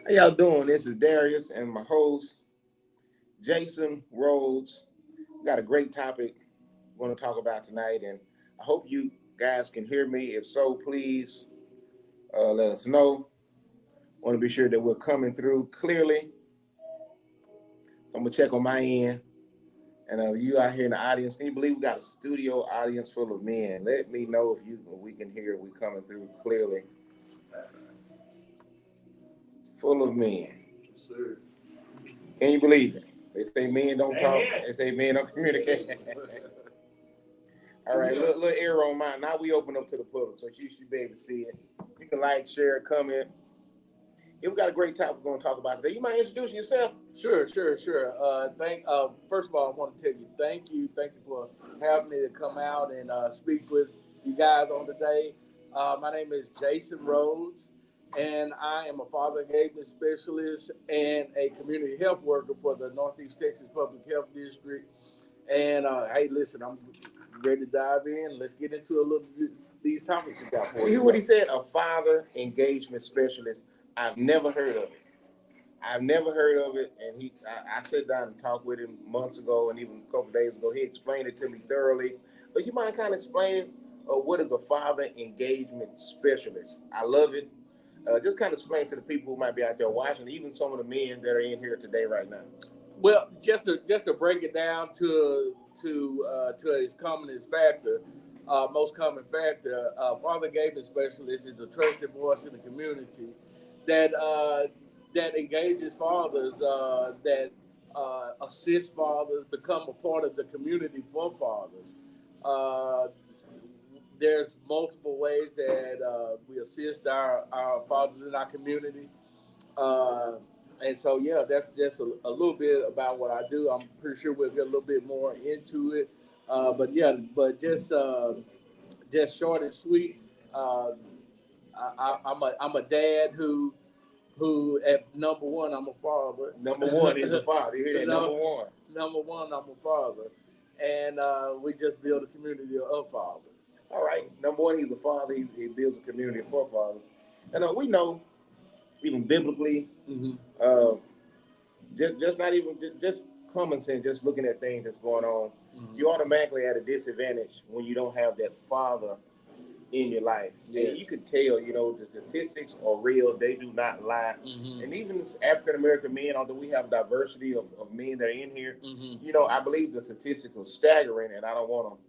How y'all doing? This is Darius and my host, Jason Rhodes. We got a great topic we're going to talk about tonight, and I hope you guys can hear me. If so, please let us know. Want to be sure that we're coming through clearly. I'm going to check on my end. And you out here in the audience, can you believe we got a studio audience full of men? Let me know if we can hear we coming through clearly. Full of men. Yes, sir. Can you believe it? They say men don't talk. They say men don't communicate. All right, little error on mine. Now we open up to the public, so you should be able to see it. You can like, share, comment. Yeah, we got a great topic we're going to talk about today. You mind introducing yourself? Sure. First of all, I want to tell you thank you for having me to come out and speak with you guys on today. My name is Jason Rhodes, and I am a father engagement specialist and a community health worker for the Northeast Texas Public Health District. And hey, listen, I'm ready to dive in. Let's get into a little bit these topics you got for You you. hear what he said? A father engagement specialist. I've never heard of it. And I sat down and talked with him months ago and even a couple of days ago. He explained it to me thoroughly. But you mind kind of explaining what is a father engagement specialist? I love it. Just kind of explain to the people who might be out there watching, even some of the men that are in here today right now. Well, just to break it down to its commonest factor, most common factor, father engagement specialist is a trusted voice in the community that engages fathers, that assists fathers become a part of the community for fathers. There's multiple ways that we assist our fathers in our community. And so, yeah, that's just a little bit about what I do. I'm pretty sure we'll get a little bit more into it. But just short and sweet. I'm a dad who at number one, I'm a father. Number one is a father. You hear that? Number one. Number one, I'm a father. And we just build a community of fathers. All right. Number one, he's a father. He builds a community of forefathers. And we know, even biblically, just not even just common sense, just looking at things that's going on, you automatically at a disadvantage when you don't have that father in your life. Yes. And you could tell, the statistics are real. They do not lie. And even as African American men, although we have diversity of men that are in here, I believe the statistics are staggering, and I don't want to,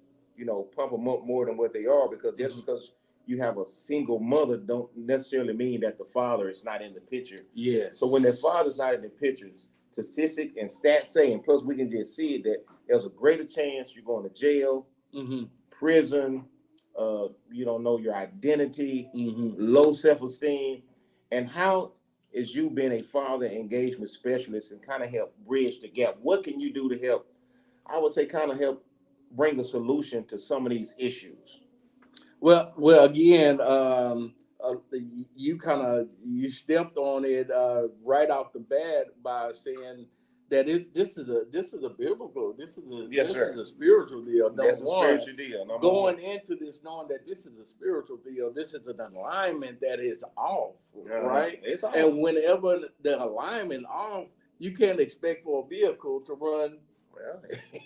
pump them up more than what they are, because just because you have a single mother don't necessarily mean that the father is not in the picture. Yes. So when the father's not in the pictures, statistics and stats say, and plus we can just see it, that there's a greater chance you're going to jail, prison, you don't know your identity, low self-esteem. And how is you being a father engagement specialist and kind of help bridge the gap? What can you do to help, I would say, kind of help bring a solution to some of these issues? Well, again, you stepped on it right off the bat by saying that this is a biblical, this is a spiritual deal. That's a spiritual deal. Going into this knowing that this is a spiritual deal, this is an alignment that is off, right? It's off. And whenever the alignment off, you can't expect for a vehicle to run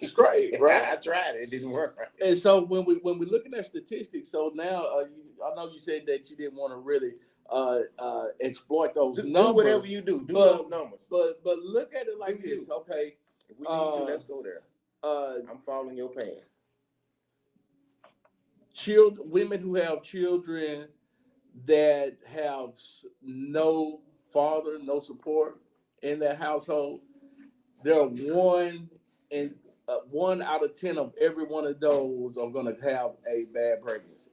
straight, right? I tried it; it didn't work. And so when we're looking at statistics, so now I know you said that you didn't want to really exploit those numbers. Do whatever you do. Those numbers. But look at it like this, okay? If we need to, let's go there. I'm following your plan. Women who have children that have no father, no support in their household, they're one out of 10 of every one of those are going to have a bad pregnancy.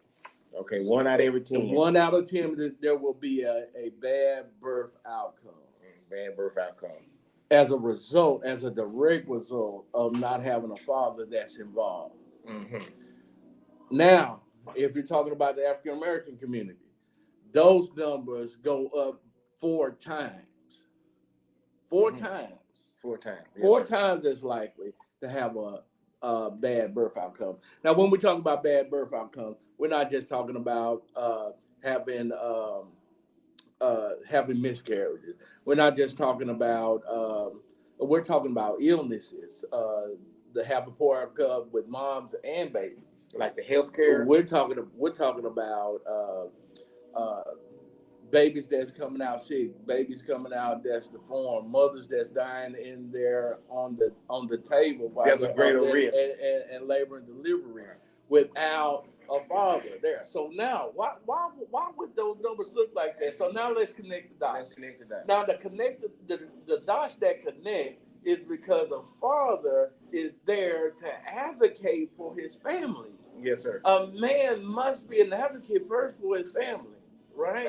Okay, 1 out of every 10. 1 out of 10, there will be a bad birth outcome. Bad birth outcome. As a direct result of not having a father that's involved. Now, if you're talking about the African American community, those numbers go up 4 times. 4 times. 4 times. Yes, 4 times as likely to have bad birth outcome. Now, when we're talking about bad birth outcome, we're not just talking about having having miscarriages. We're not just talking about. We're talking about illnesses that happen poor outcome with moms and babies. Like the healthcare. We're talking about uh, babies that's coming out sick, babies coming out that's deformed, mothers that's dying in there on the table while There's a greater risk and labor and delivery without a father there. So now, why would those numbers look like that? So now let's connect the dots. Let's connect the dots. Now the dots that connect is because a father is there to advocate for his family. Yes, sir. A man must be an advocate first for his family, right?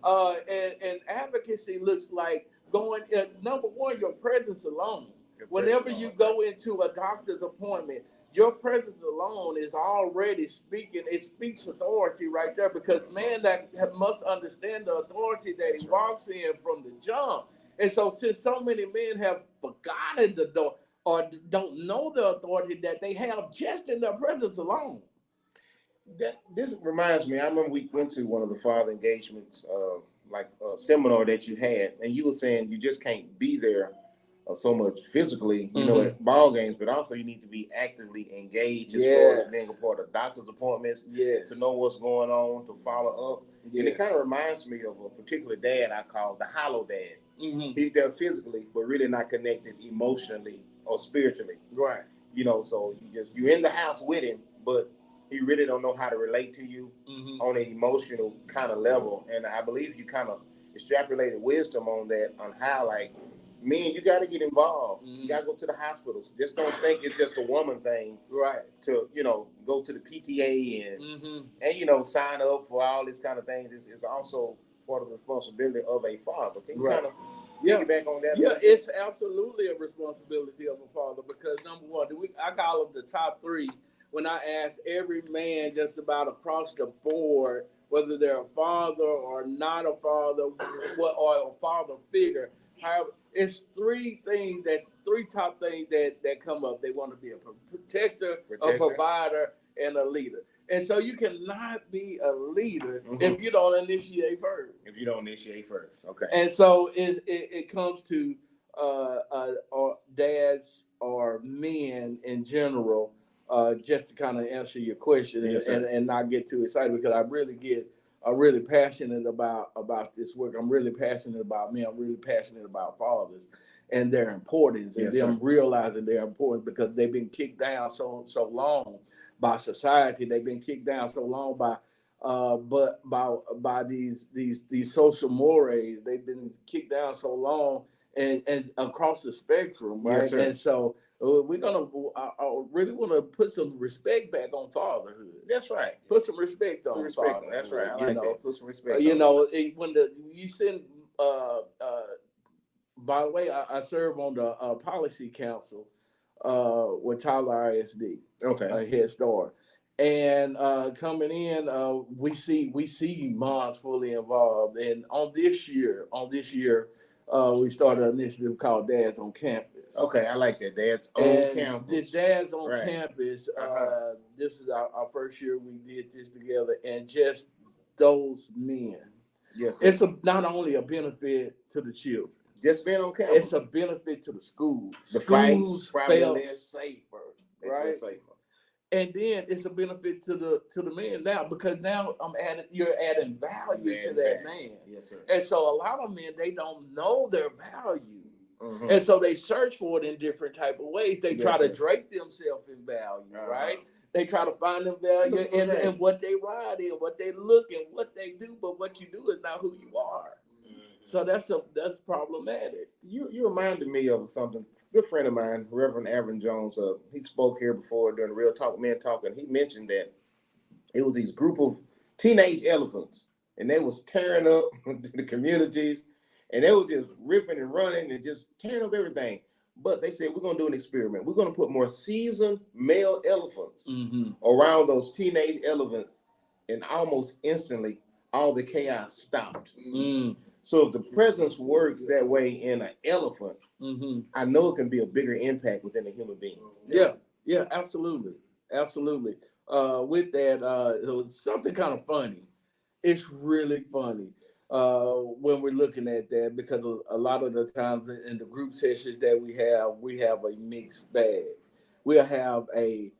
And advocacy looks like going, number one, your presence alone. Whenever you go into a doctor's appointment, your presence alone is already speaking. It speaks authority right there, because man that must understand the authority that he walks in from the jump. And so since so many men have forgotten the door or don't know the authority that they have just in their presence alone. This reminds me, I remember we went to one of the father engagements, like a seminar that you had, and you were saying you just can't be there so much physically, you know, at ball games, but also you need to be actively engaged as far as being a part of doctor's appointments, to know what's going on, to follow up. And it kind of reminds me of a particular dad I call the hollow dad. He's there physically, but really not connected emotionally or spiritually. Right. You know, so you're in the house with him, but he really don't know how to relate to you on an emotional kind of level. And I believe you kind of extrapolated wisdom on that, on how, like, men, you got to get involved. You got to go to the hospitals. Just don't think it's just a woman thing, right? To, you know, go to the PTA and you know, sign up for all these kind of things. It's also part of the responsibility of a father. Can you kind of piggyback on that? Yeah, it's absolutely a responsibility of a father, because number one, I call them the top three. When I ask every man just about across the board, whether they're a father or not a father, or a father figure, however, it's three top things that come up. They want to be a protector, a provider, and a leader. And so you cannot be a leader if you don't initiate first. Okay. And so it comes to or dads or men in general. Just to kind of answer your question and not get too excited, because I'm really passionate about this work. I'm really passionate about men. I'm really passionate about fathers and their importance, and them realizing their importance, because they've been kicked down so long by society. They've been kicked down so long by these social mores. They've been kicked down so long and across the spectrum, right? Yes, sir. And so I really want to put some respect back on fatherhood. That's right. Put some respect on fatherhood. That's right. I like that. Put some respect. You know, when you send. By the way, I serve on the policy council with Tyler ISD. Okay. Head Start. And coming in, we see moms fully involved. And on this year, we started an initiative called Dads on Campus. Okay, I like that. Dads on Campus. The Dads on Campus. This is our first year we did this together, and just those men. Yes, sir. It's not only a benefit to the children. Just being on campus. It's a benefit to the schools. The schools felt safer, right? And then it's a benefit to the men now, because now you're adding value to that man. Yes, sir. And so a lot of men, they don't know their value. And so they search for it in different type of ways. They try to drape themselves in value, right? They try to find them value in what they ride in, what they look, and what they do. But what you do is not who you are. So that's problematic. You reminded me of something. A good friend of mine, Reverend Aaron Jones, he spoke here before during the Real Talk Men Talk, and he mentioned that it was these group of teenage elephants, and they was tearing up the communities, and they were just ripping and running and just tearing up everything. But they said, we're going to do an experiment. We're going to put more seasoned male elephants around those teenage elephants, and almost instantly, all the chaos stopped. So if the presence works that way in an elephant, I know it can be a bigger impact within a human being. Yeah. Yeah, absolutely, absolutely. With that, it was something kind of funny. It's really funny when we're looking at that because a lot of the times in the group sessions that we have a mixed bag. We'll have a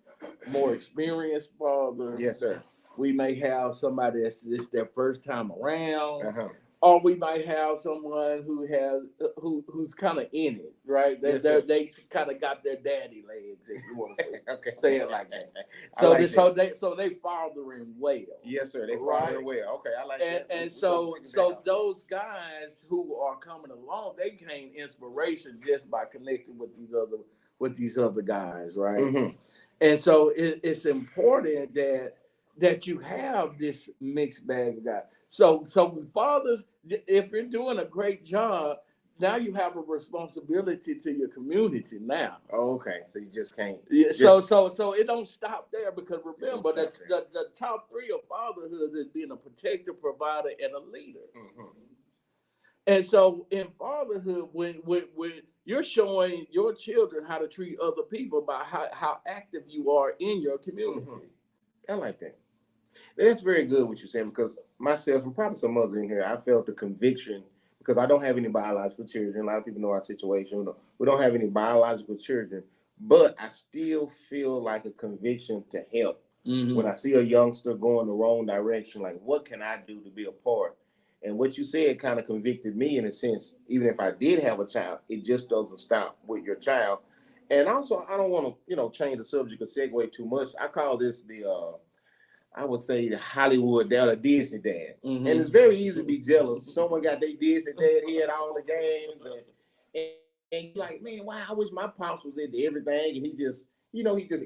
more experienced father. Yes, sir. We may have somebody that's this their first time around, Uh-huh. or we might have someone who's kind of in it, right? Yes, sir. They kind of got their daddy legs, if you want to Okay. say it like that. I So like this that. so they fathering well, Yes, sir. They right? following well. Okay, I like And that. and We're gonna so figure that so out. those guys who are coming along, they gain inspiration just by connecting with these other guys, right? Mm-hmm. And so it's important that you have this mixed bag of guys. So fathers, if you're doing a great job, now you have a responsibility to your community now. Oh, okay. So you just can't Yeah, just so it don't stop there because it don't remember stop that there. the top three of fatherhood is being a protector, provider, and a leader. Mm-hmm. And so in fatherhood, when you're showing your children how to treat other people by how active you are in your community. Mm-hmm. I like that. That's very good what you said because myself and probably some others in here, I felt the conviction because I don't have any biological children. A lot of people know our situation. We don't have any biological children, but I still feel like a conviction to help. When Mm-hmm. I see a youngster going the wrong direction, like what can I do to be a part? And what you said kind of convicted me in a sense. Even if I did have a child, it just doesn't stop with your child. And also, I don't want to, change the subject or segue too much. I call this the I would say the Hollywood dad or Disney dad. And it's Mm-hmm. very easy to be jealous. Someone got their Disney dad here at all the games. And you're like, man, wow, I wish my pops was into everything. And he just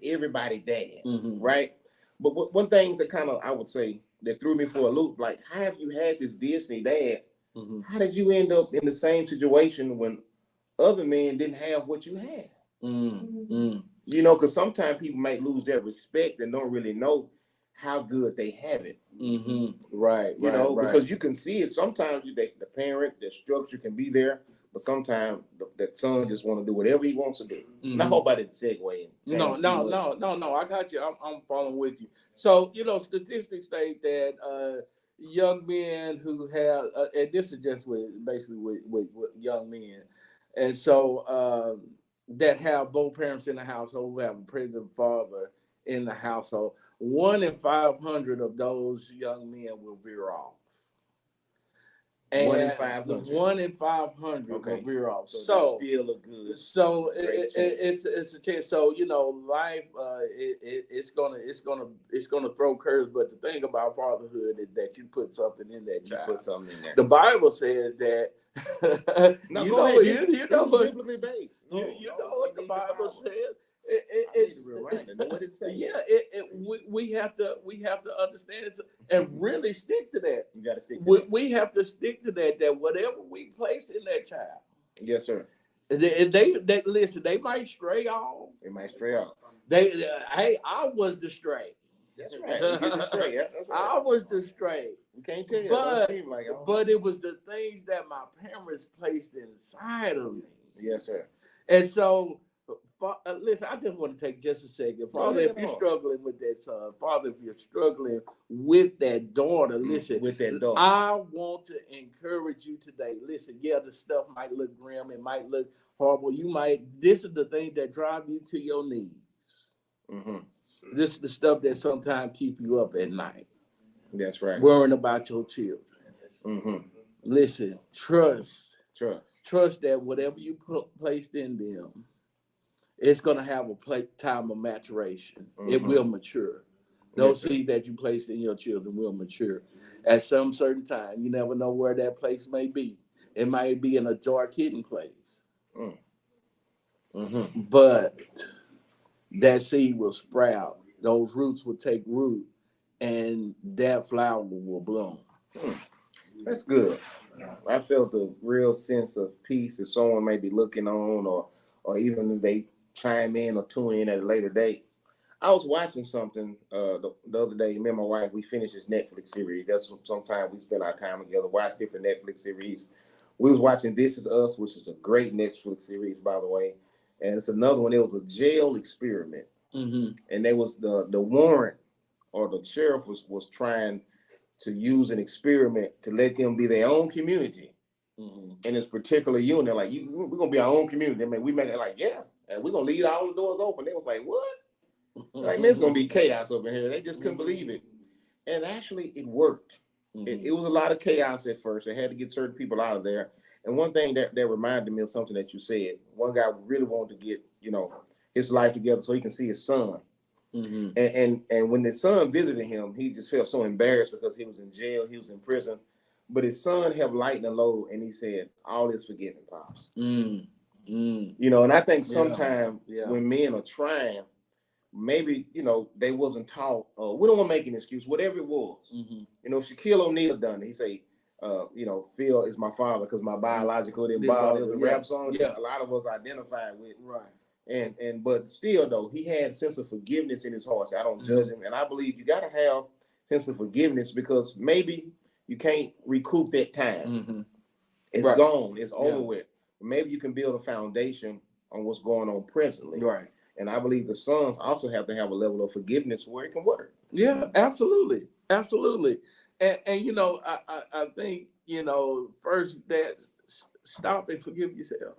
everybody dad, Mm-hmm. right? But one thing that kind of, I would say, that threw me for a loop, like, how have you had this Disney dad? Mm-hmm. How did you end up in the same situation when other men didn't have what you had? Mm-hmm. Because sometimes people might lose their respect and don't really know how good they have it. Mm-hmm. Right, right. Because you can see it. Sometimes the parent, the structure can be there, but sometimes that son just want to do whatever he wants to do. Mm-hmm. And I hope I didn't segue and No, change too no, much. no, no, no. I got you. I'm following with you. So statistics state that young men who have, and this is just basically with young men, and so that have both parents in the household, who have a present father in the household. 1 in 500 of those young men will veer off. One in And 500. 1 in 500 will Okay. veer off. So that's still a good, So great chance. it's a chance. So life it's gonna throw curves. But the thing about fatherhood is that you put something in that You child. put something in there. The Bible says that. No, go ahead. This is what biblically based. you know what the Bible says. I need to rewind it. Know what it says. Yeah, we have to understand it and really stick to that. You got to stick to that. We have to stick to that. That whatever we place in that child, Yes, sir. they listen. They might stray off. It might stray off. Hey, I was the stray. That's right. You get the stray. Yeah, that's right. I was the stray. You can't tell you. But, It don't seem like it. But it was the things that my parents placed inside of me. Yes, sir. And so, listen, I just want to take just a second. Father, if you're struggling with that son, Father, if you're struggling with that daughter, listen. With that daughter. I want to encourage you today. Listen, yeah, the stuff might look grim. It might look horrible. This is the thing that drive you to your knees. Mm-hmm. This is the stuff that sometimes keep you up at night. That's right. Worrying about your children. Mm-hmm. Listen, trust that whatever you placed in them, it's going to have a time of maturation. Mm-hmm. It will mature. Those seeds that you placed in your children will mature at some certain time. You never know where that place may be. It might be in a dark, hidden place. Mm-hmm. But that seed will sprout. Those roots will take root, and that flower will bloom. That's good. I felt a real sense of peace if someone may be looking on, or even if they chime in or tune in at a later date. I was watching something the other day. Me and my wife, we finished this Netflix series. That's sometimes we spend our time together, watch different Netflix series. We was watching This Is Us, which is a great Netflix series, by the way. And it's another one. It was a jail experiment. and they was the warrant or the sheriff was trying to use an experiment to let them be their own community in this particular unit. Like, we're gonna be our own community. I mean, we make it like, yeah, and we're gonna leave all the doors open. They was like, what? Like, man, it's gonna be chaos over here. They just couldn't believe it. And actually it worked. It was a lot of chaos at first. They had to get certain people out of there. And one thing that reminded me of something that you said, one guy really wanted to get, his life together so he can see his son. And when his son visited him, he just felt so embarrassed because he was in jail, he was in prison. But his son helped lighten the load, and he said, all is forgiven, Pops. And I think sometimes when men are trying, maybe, they wasn't taught, we don't want to make an excuse, whatever it was. Shaquille O'Neal done it. He say, Phil is my father because my biological didn't bother. It was a rap song that a lot of us identified with. Right. But still though, he had a sense of forgiveness in his heart. So I don't judge him. And I believe you got to have a sense of forgiveness because maybe you can't recoup that time. It's gone. It's over with. Maybe you can build a foundation on what's going on presently. Right. And I believe the sons also have to have a level of forgiveness where it can work. Yeah, absolutely. Absolutely. And I think, first that stop and forgive yourself.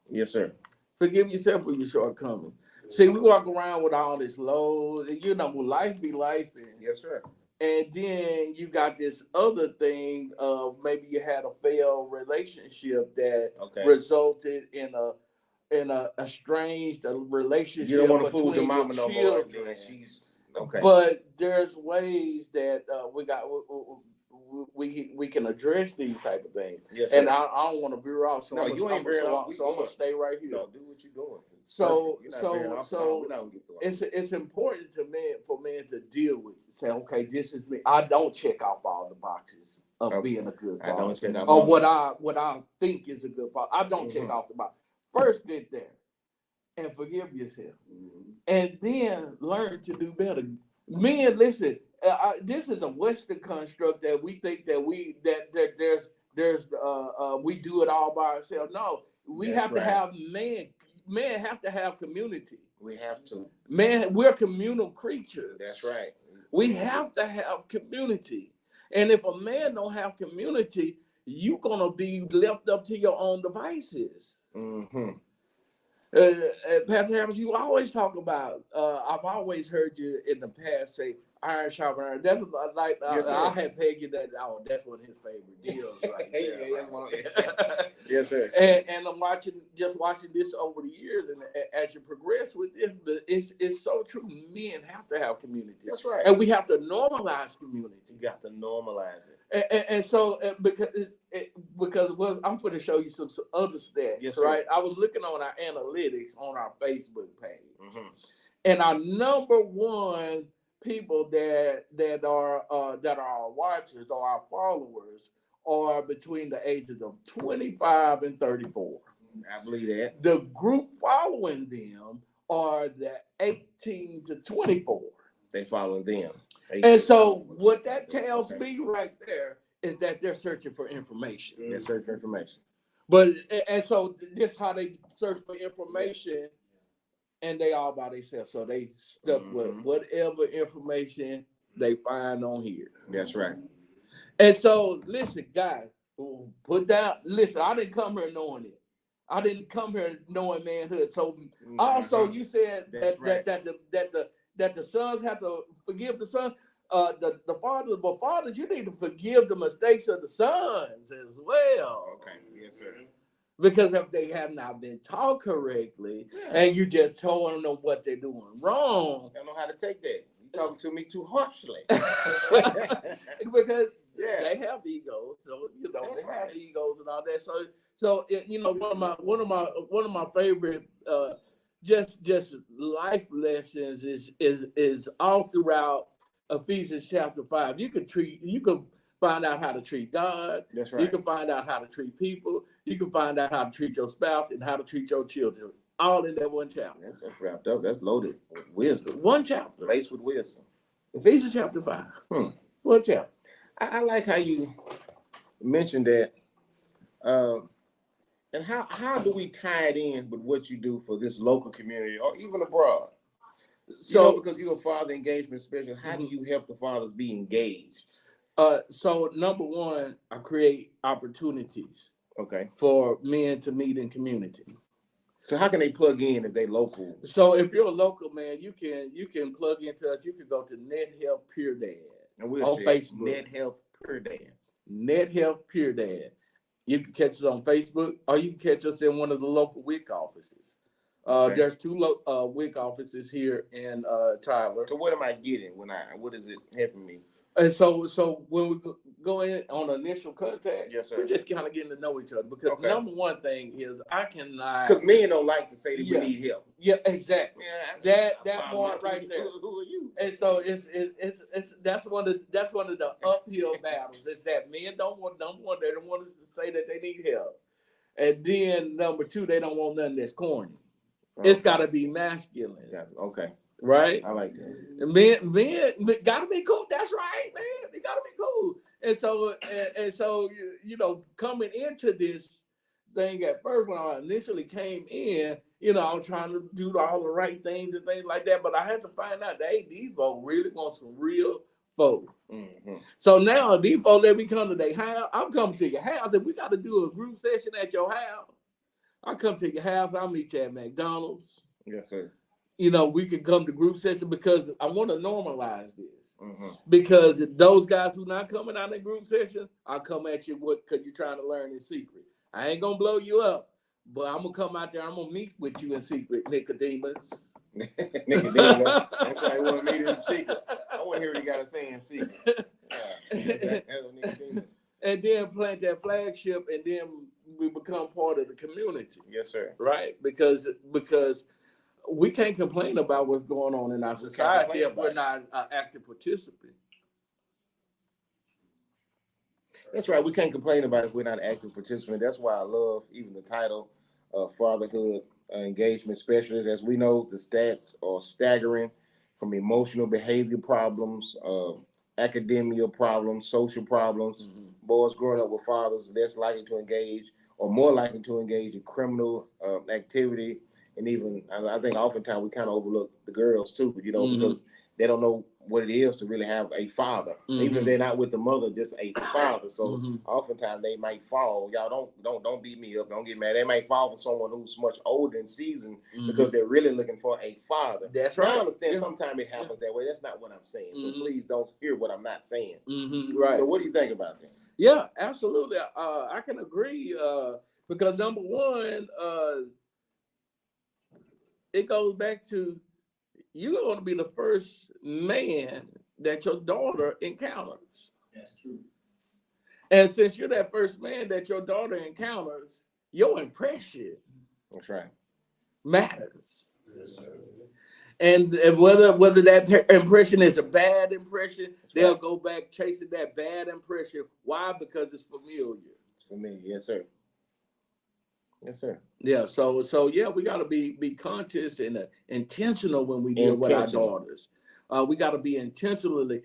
Yes, sir. Forgive yourself for your shortcomings. See, we walk around with all this load, life be life. Yes, sir. And then you got this other thing of maybe you had a failed relationship that resulted in a estranged relationship. You don't want to fool the mama no more. But there's ways that we can address these type of things. Yes, sir. And I don't want to veer off. So I'm gonna stay right here. No, do what you're doing. So it's important for men to deal with. Say, okay, this is me. I don't check off all the boxes of being a good father. I don't check off or what I think is a good father. I don't check off the box. First, get there and forgive yourself, and then learn to do better. Men, listen. This is a Western construct that we think that we do it all by ourselves. No, we have to have men. Men have to have community. We have to. Man, we're communal creatures. That's right. We have to have community. And if a man don't have community, you're gonna be left up to your own devices. Pastor Harris, you always talk about. I've always heard you in the past say, "Iron sharpen iron." That's like I had pegged you that. Oh, that's one of his favorite deals, right there. Yes, sir. And I'm watching this over the years, and as you progress with this, it's so true. Men have to have community. That's right. And we have to normalize community. You got to normalize it. And so because I'm going to show you some other stats, right? I was looking on our analytics on our Facebook page, and our number one people that are our watchers or our followers are between the ages of 25 and 34. I believe that. The group following them are the 18 to 24. They following them. And so what that tells me right there is that they're searching for information. They're searching for information. And so this how they search for information, and they all by themselves. So they stuck with whatever information they find on here. That's right. And so listen, guys, listen, I didn't come here knowing it. I didn't come here knowing manhood. So also you said that the sons have to forgive the son. The fathers, but fathers, you need to forgive the mistakes of the sons as well. Okay, yes, sir. Because if they have not been taught correctly, and you just told them what they're doing wrong, I don't know how to take that. You talking to me too harshly. Because they have egos, so they have egos and all that. So one of my favorite just life lessons is all throughout Ephesians chapter 5. You can find out how to treat God. That's right. You can find out how to treat people. You can find out how to treat your spouse and how to treat your children. All in that one chapter. That's wrapped up. That's loaded with wisdom. One chapter. Laced with wisdom. Ephesians chapter 5. One chapter. I like how you mentioned that. And how do we tie it in with what you do for this local community or even abroad? So, because you're a father engagement specialist, how do you help the fathers be engaged? So number one, I create opportunities Okay. for men to meet in community. So how can they plug in if they local? So if you're a local man, you can plug into us. You can go to Net Health Pure Dad And we'll on Facebook. Net Health Pure Dad. Net Health Pure Dad. You can catch us on Facebook, or you can catch us in one of the local WIC offices. Okay. There's two WIC offices here in Tyler. So what am I getting what is it helping me? And so when we go in on initial contact, yes, sir, we're just kind of getting to know each other, because number one thing is I cannot, because men don't like to say that we need help. Yeah, exactly. Yeah, that part right there. Who are you? And so it's that's one of the uphill battles. Is that men don't want they don't want us to say that they need help, and then number two, they don't want nothing that's corny. Okay. It's got to be masculine. Okay. Right? I like that. Men gotta be cool. That's right, man. They gotta be cool. And so coming into this thing at first, when I initially came in, I was trying to do all the right things and things like that, but I had to find out that, hey, these folks really want some real folk. Mm-hmm. So now these folks let me come to their house. I'm coming to your house, and we got to do a group session at your house. I come to your house. I'll meet you at McDonald's. Yes, sir. We could come to group session, because I want to normalize this. Mm-hmm. Because those guys who not coming out in group session, I'll come at you because you're trying to learn in secret. I ain't gonna blow you up, but I'm gonna come out there. I'm gonna meet with you in secret, Nicodemus. Nicodemus. That's why I want to meet in secret. I want to hear what he got to say in secret. And then plant that flagship, and then we become part of the community. Yes, sir. Right? Because we can't complain about what's going on in our society if we're not an active participant. That's right. We can't complain about it if we're not an active participant. That's why I love even the title of Fatherhood Engagement Specialist. As we know, the stats are staggering, from emotional behavior problems, academia problems, social problems. Mm-hmm. Boys growing up with fathers less likely to engage, or more likely to engage in criminal activity. And even, I think oftentimes we kind of overlook the girls too, mm-hmm. because they don't know what it is to really have a father. Mm-hmm. Even if they're not with the mother, just a father. So mm-hmm. oftentimes they might fall. Y'all don't beat me up. Don't get mad. They might fall for someone who's much older in season, mm-hmm. because they're really looking for a father. That's right. Now, I understand sometimes it happens that way. That's not what I'm saying. So mm-hmm. please don't hear what I'm not saying. Mm-hmm. Right. So what do you think about that? Yeah, absolutely. I can agree, because number one, it goes back to, you're going to be the first man that your daughter encounters. That's true. And since you're that first man that your daughter encounters, your impression, that's right, matters. Yes, sir. And whether that impression is a bad impression, that's they'll right. go back chasing that bad impression. Why? Because it's familiar. It's familiar, yes, sir. Yes, sir. Yeah, so yeah, we got to be conscious and intentional when we deal with our daughters. We got to be intentionally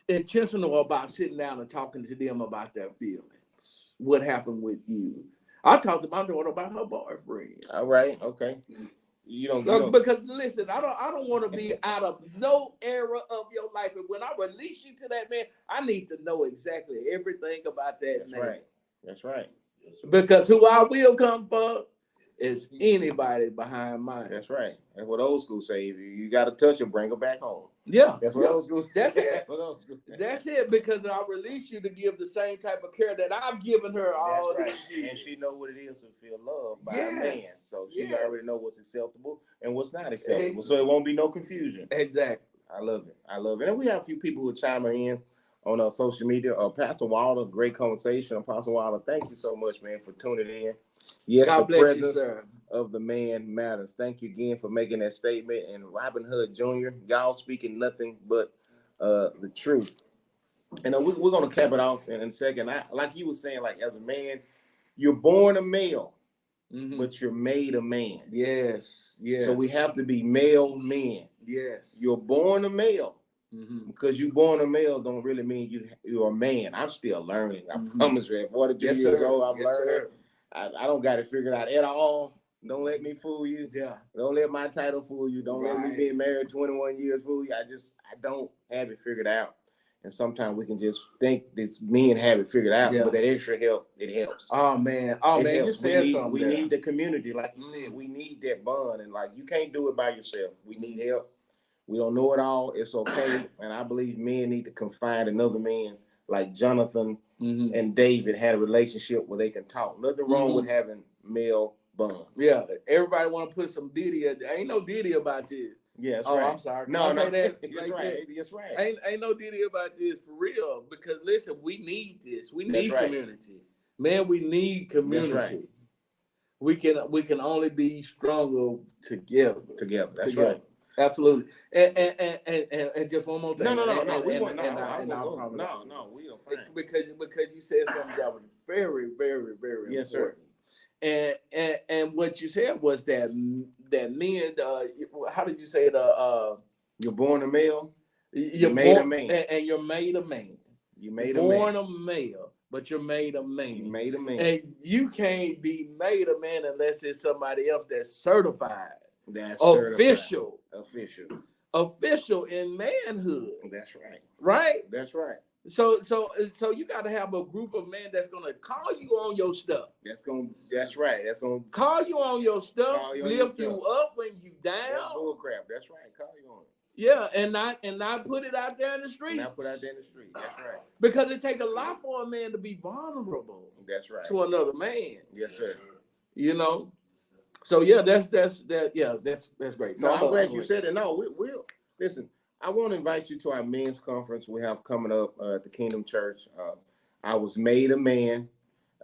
intentional about sitting down and talking to them about their feelings. What happened with you? I talked to my daughter about her boyfriend. All right, okay. You don't because listen, I don't want to be out of no era of your life, and when I release you to that man, I need to know exactly everything about that That's man. Right. That's right. Because who I will come for is anybody behind mine. That's right. That's what old school say. If you got to touch her, bring her back home. Yeah. That's what old school. That's it. That's it. Because I release you to give the same type of care that I've given her all these years. And she know what it is to feel loved by a man. So she already know what's acceptable and what's not acceptable. So it won't be no confusion. Exactly. I love it. And we have a few people who chime in on our social media. Pastor Wilder, great conversation. Apostle Wilder, thank you so much, man, for tuning in. Yes, God the presence of the man matters. Thank you again for making that statement. And Robin Hood Jr., y'all speaking nothing but the truth. And we're going to cap it off in a second. Like you were saying, like as a man, you're born a male, mm-hmm. but you're made a man. Yes, yes. So we have to be male men. Yes. You're born a male. Mm-hmm. Because you born a male don't really mean you're a man. I'm still learning. I promise you. At 42 years old, I'm learning. I don't got it figured out at all. Don't let me fool you. Yeah. Don't let my title fool you. Don't let me Right. being married 21 years fool you. I don't have it figured out. And sometimes we can just think this men have it figured out, Yeah. but that extra help, it helps. Oh man, It you helps. said something. We there. need the community, like you said. We need that bond, and like you can't do it by yourself. We need help. We don't know it all. It's okay, and I believe men need to confide in other men, like Jonathan and David had a relationship where they can talk. Nothing wrong with having male bonds. Yeah, everybody want to put some Diddy. Ain't no Diddy about this. Yeah, that's oh, right. I'm sorry. Can No, I no, say that? that's like right. That? That's right. Ain't no Diddy about this for real. Because listen, we need this. We need right. community. Man, we need community. That's right. We can only be stronger together. Together. That's together. right. Absolutely. And just one more thing. No. We want no. We are fine. Because you said something that was very, very, very yes, important. Sir. And what you said was that men, how did you say it? You're born a male. You're made born, a man, and you're made a man. You made you're a born man. a male, but you're made a man. You made a man, and you can't be made a man unless it's somebody else that's certified. That's official. Certified. Official in manhood. That's right. Right. That's right. So you got to have a group of men that's gonna call you on your stuff. That's right. That's gonna call you on your stuff, lift you up when you down. That's bull crap. That's right. Call you on it. Yeah, and not put it out there in the street. Not put out there in the street. That's right. Because it takes a lot for a man to be vulnerable. That's right. To another man. Yes, sir. You know. So yeah, that's great. So I'm glad you said it. No, we'll listen. I want to invite you to our men's conference we have coming up at the Kingdom Church. I was made a man,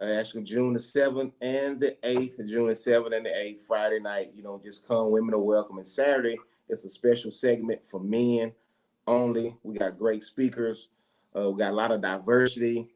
actually June the 7th and the 8th, June the 7th and the 8th, Friday night. Just come, women are welcome. And Saturday, it's a special segment for men only. We got great speakers. We got a lot of diversity.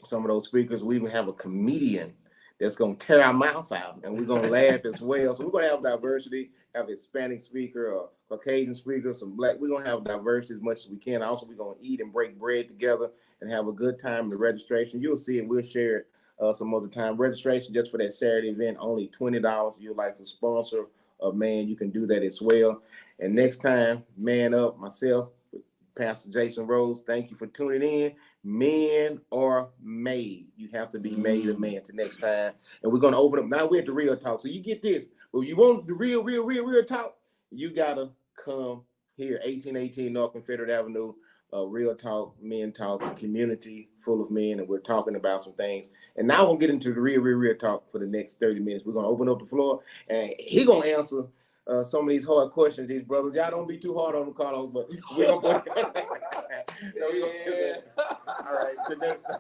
Some of those speakers, we even have a comedian that's going to tear our mouth out, and we're going to laugh as well. So we're going to have diversity, have a Hispanic speaker, or Caucasian speaker, some black. We're going to have diversity as much as we can. Also, we're going to eat and break bread together and have a good time. The registration, you'll see it. We'll share it some other time. Registration just for that Saturday event, only $20. You'd like to sponsor a man, you can do that as well. And next time, Man Up, myself, Pastor Jason Rhodes, thank you for tuning in. Men are made. You have to be made a man to next time. And we're going to open up. Now we're at the real talk. So you get this. But you want the real talk, you got to come here, 1818 North Confederate Avenue. Real talk, men talk, community full of men, and we're talking about some things. And now we'll get into the real talk for the next 30 minutes. We're going to open up the floor, and he's going to answer some of these hard questions, these brothers. Y'all don't be too hard on them, Carlos, but we're going to put all right, till next time.